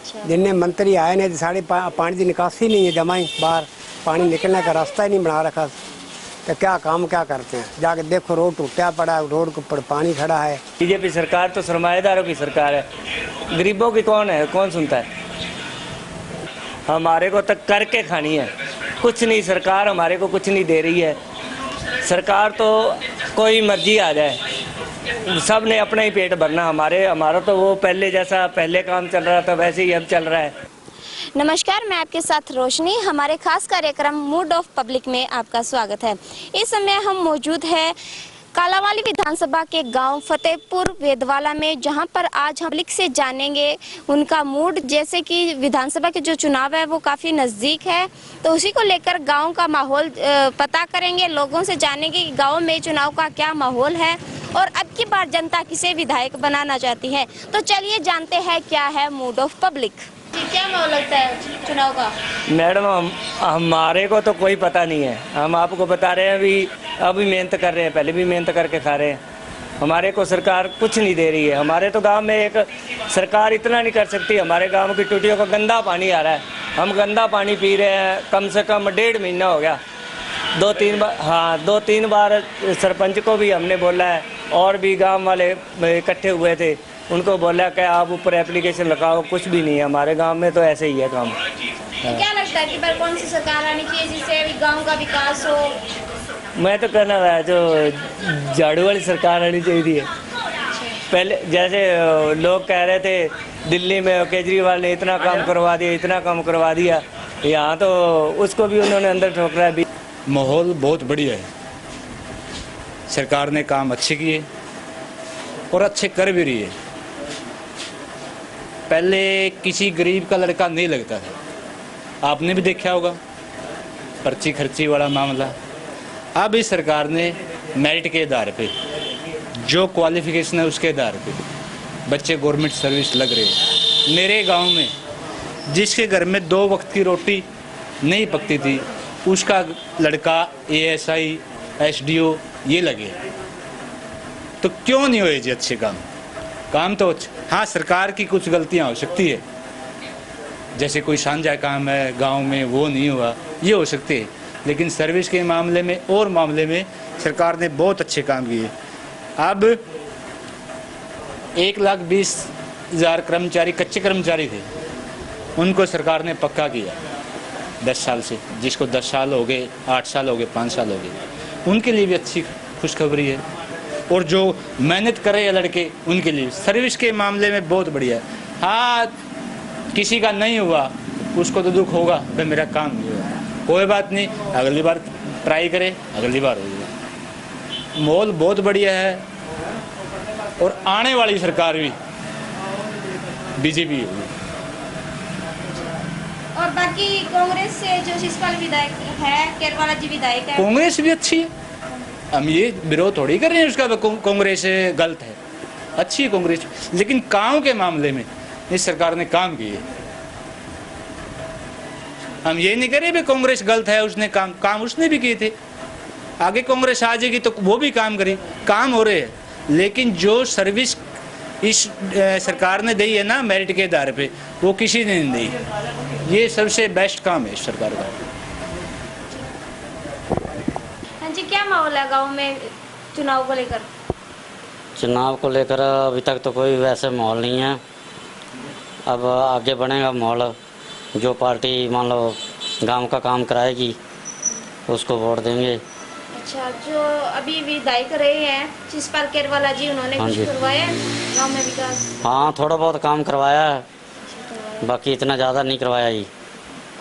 जिन्ने मंत्री आए ने साढ़े पानी की निकासी नहीं है, जमा ही बाहर पानी निकलने का रास्ता ही नहीं बना रखा। तो क्या काम क्या करते हैं, जाके देखो रोड टूटा पड़ा है, रोड के ऊपर पानी खड़ा है। बीजेपी सरकार तो सरमाएदारों की सरकार है, गरीबों की कौन है, कौन सुनता है। हमारे को तक करके खानी है, कुछ नहीं, सरकार हमारे को कुछ नहीं दे रही है। सरकार तो कोई मर्जी आ जाए, सब ने अपना ही पेट भरना। हमारा तो वो पहले जैसा पहले काम चल रहा था वैसे ही अब चल रहा है। नमस्कार, मैं आपके साथ रोशनी। हमारे खास कार्यक्रम मूड ऑफ पब्लिक में आपका स्वागत है। इस समय हम मौजूद है कालांवाली विधानसभा के गांव फतेहपुर वेदवाला में, जहां पर आज हम पब्लिक से जानेंगे उनका मूड। जैसे कि विधानसभा के जो चुनाव है वो काफ़ी नज़दीक है, तो उसी को लेकर गांव का माहौल पता करेंगे, लोगों से जानेंगे कि गांव में चुनाव का क्या माहौल है और अब की बार जनता किसे विधायक बनाना चाहती है। तो चलिए जानते हैं क्या है मूड ऑफ पब्लिक। क्या माहौल लगता है चुनाव का? मैडम हमारे को तो कोई पता नहीं है, हम आपको बता रहे हैं। अभी मेहनत कर रहे हैं, पहले भी मेहनत करके खा रहे हैं। हमारे को सरकार कुछ नहीं दे रही है। हमारे तो गांव में एक सरकार इतना नहीं कर सकती, हमारे गांव की टूटियों का गंदा पानी आ रहा है, हम गंदा पानी पी रहे हैं। कम से कम 1.5 महीना हो गया, 2-3 बार सरपंच को भी हमने बोला है और भी गांव वाले इकट्ठे हुए थे, उनको बोला कि आप ऊपर एप्लीकेशन लगाओ, कुछ भी नहीं है। हमारे गांव में तो ऐसे ही है काम। तो क्या लगता है कि पर कौन सी सरकार आनी चाहिए जिससे गांव का विकास हो? मैं तो कहना रहा जो झाड़ू वाली सरकार आनी चाहिए। पहले जैसे लोग कह रहे थे दिल्ली में केजरीवाल ने इतना काम करवा दिया, इतना काम करवा दिया, यहाँ तो उसको भी उन्होंने अंदर ठोकरा है। माहौल बहुत बढ़िया है, सरकार ने काम अच्छे किए और अच्छे कर भी रही है। पहले किसी गरीब का लड़का नहीं लगता था, आपने भी देखा होगा, पर्ची खर्ची वाला मामला। अब इस सरकार ने मेरिट के आधार पे, जो क्वालिफिकेशन है उसके आधार पे बच्चे गवर्नमेंट सर्विस लग रहे हैं। मेरे गांव में जिसके घर में 2 वक्त की रोटी नहीं पकती थी, उसका लड़का ASI SDO ये लगे। तो क्यों नहीं हुए जी अच्छे काम तो हाँ, सरकार की कुछ गलतियां हो सकती है, जैसे कोई साझा काम है गांव में वो नहीं हुआ, ये हो सकते है। लेकिन सर्विस के मामले में और मामले में सरकार ने बहुत अच्छे काम किए। अब 1,20,000 कर्मचारी कच्चे कर्मचारी थे, उनको सरकार ने पक्का किया 10 साल से। जिसको 10 साल हो गए, 8 साल हो गए, 5 साल हो गए, उनके लिए भी अच्छी खुशखबरी है। और जो मेहनत कर रहे हैं लड़के, उनके लिए सर्विस के मामले में बहुत बढ़िया है। हाँ, किसी का नहीं हुआ उसको तो दुख होगा, भाई मेरा काम नहीं हुआ, कोई बात नहीं, अगली बार ट्राई करें, अगली बार हो जाएगा। माहौल बहुत बढ़िया है और आने वाली सरकार भी बीजेपी होगी। और बाकी कांग्रेस से जो शिशपाल विधायक है, केरवाला जी विधायक है, कांग्रेस भी अच्छी है, हम ये विरोध थोड़ी कर रहे हैं उसका, कांग्रेस गलत है, अच्छी है कांग्रेस। लेकिन काम के मामले में इस सरकार ने काम किए। हम ये नहीं कह रहे कांग्रेस गलत है, उसने काम उसने भी किए थे। आगे कांग्रेस आ जाएगी तो वो भी काम करे, काम हो रहे हैं। लेकिन जो सर्विस इस सरकार ने दी है ना मेरिट के आधार पे, वो किसी ने नहीं दी। ये सबसे बेस्ट काम है इस सरकार का। हाँ जी, क्या माहौल है गांव में चुनाव को लेकर? चुनाव को लेकर अभी तक तो कोई वैसे माहौल नहीं है। अब आगे बढ़ेगा माहौल, जो पार्टी मान लो गांव का काम कराएगी उसको वोट देंगे। अच्छा, जो अभी विधायक रहे हैं शिशपाल केरवाला जी, उन्होंने कुछ करवाया गांव में विकास? हाँ, थोड़ा बहुत काम करवाया है, बाकी इतना ज़्यादा नहीं करवाया ही।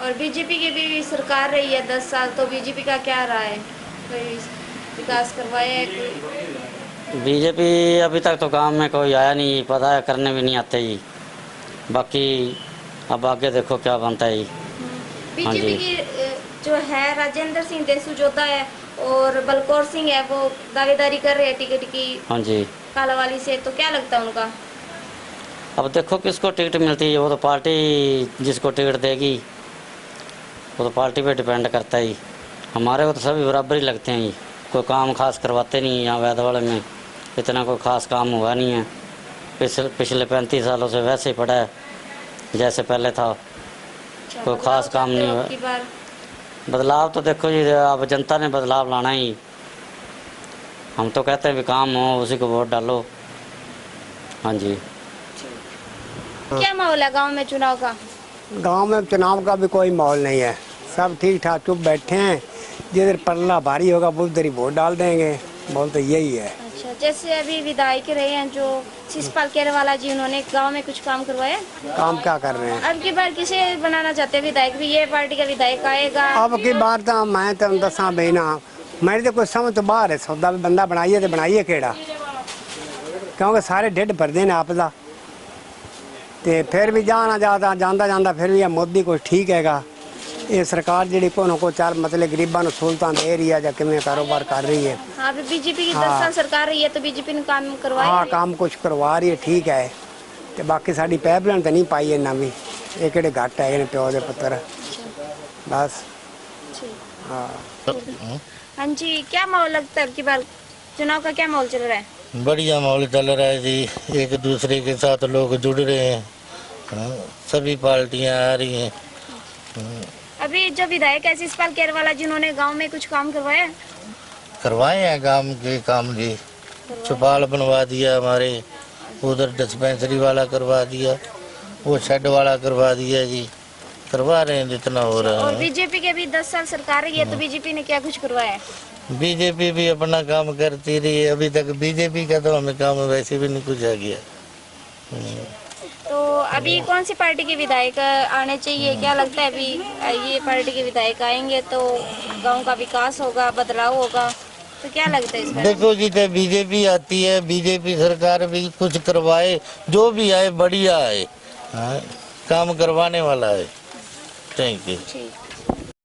और बीजेपी की भी सरकार रही है 10 साल, तो बीजेपी का क्या रहा है? कोई विकास करवाया है कोई? बीजेपी अभी तक तो गांव में कोई आया नहीं, पता है, करने भी नहीं आते ही। बाकी अब आगे देखो क्या बनता है। बीजेपी की जो है राजेंद्र सिंह देसूजोता है और बलकौर सिंह है, वो दावेदारी कर रहे हैं टिकट की। हाँ जी, कालांवाली से, तो क्या लगता है उनका? अब देखो किसको टिकट मिलती है, वो तो पार्टी जिसको टिकट देगी वो तो पार्टी पे डिपेंड करता है। हमारे को तो सभी बराबर ही लगते हैं, कोई काम खास करवाते नहीं है। यहाँ वेदवाले में इतना कोई खास काम हुआ नहीं है, पिछले 35 सालों से वैसे ही पड़ा है। जैसे पहले था। कोई खास काम नहीं हुआ। की बार बदलाव तो देखो जी, अब जनता ने बदलाव लाना ही। हम तो कहते हैं भी काम हो उसी को वोट डालो। हाँ जी। क्या माहौल है गांव में चुनाव का? गांव में चुनाव का भी कोई माहौल नहीं है, सब ठीक ठाक चुप बैठे हैं। जिधर पल्ला भारी होगा वो उधर ही वोट डाल देंगे, माहौल तो यही है। अच्छा, जैसे अभी विधायक रहे हैं जो शिषपाल केरवाला जी, उन्होंने गांव में कुछ काम करवाया? काम क्या कर रहे हैं? अब की बार किसे बनाना चाहते हैं विधायक? भी ये पार्टी का विधायक आएगा? अब की बार तो मैं तो दसा बई ना, मेरी तो कोई समझ तो बाहर है। सौदा भी बंदा बनाइए तो बनाइए केड़ा, क्योंकि सारे ढिड भरदे ने आपदा। ते फिर भी जाना जाता जाता फिर भी मोदी कुछ ठीक हैगा। ये सरकार जी को चार मतलब गरीबों को सहूलतां दे रही है या किमें कारोबार कर रही है। हाँ, अभी बीजेपी की 10 साल सरकार रही है तो बीजेपी ने काम करवाया? हाँ, काम कुछ करवा रही है, ठीक है। तो बाकी साड़ी पाइपलाइन तो नहीं पाई है नवी, ये किहड़े घट है प्यो के पुत्र बस। हाँ हाँ जी, क्या माहौल लगता है? अब की बार चुनाव का क्या माहौल चल रहा है? बढ़िया माहौल चल रहा है जी, एक दूसरे के साथ लोग जुड़ रहे हैं। हाँ, सभी पार्टियां आ रही हैं। अभी जो विधायक है शिषपाल केरवाला जी, उन्होंने गांव में कुछ काम करवाया? करवाए हैं काम के काम जी, चौपाल बनवा दिया हमारे, उधर डिस्पेंसरी वाला करवा दिया, वो शेड वाला करवा दिया जी, करवा रहे हैं जितना हो रहा और है। बीजेपी के भी 10 साल सरकार रही है तो बीजेपी ने क्या कुछ करवाया है? बीजेपी भी अपना काम करती रही है, अभी तक बीजेपी का तो हमें काम वैसे भी नहीं कुछ आ गया। तो अभी कौन सी पार्टी के विधायक आने चाहिए? क्या लगता है अभी ये पार्टी के विधायक आएंगे तो गांव का विकास होगा, बदलाव होगा, तो क्या लगता है इसमें? देखो जी, तो बीजेपी आती है, बीजेपी सरकार भी कुछ करवाए, जो भी आए बढ़िया है। हाँ, काम करवाने वाला है। Thank you. ठीक।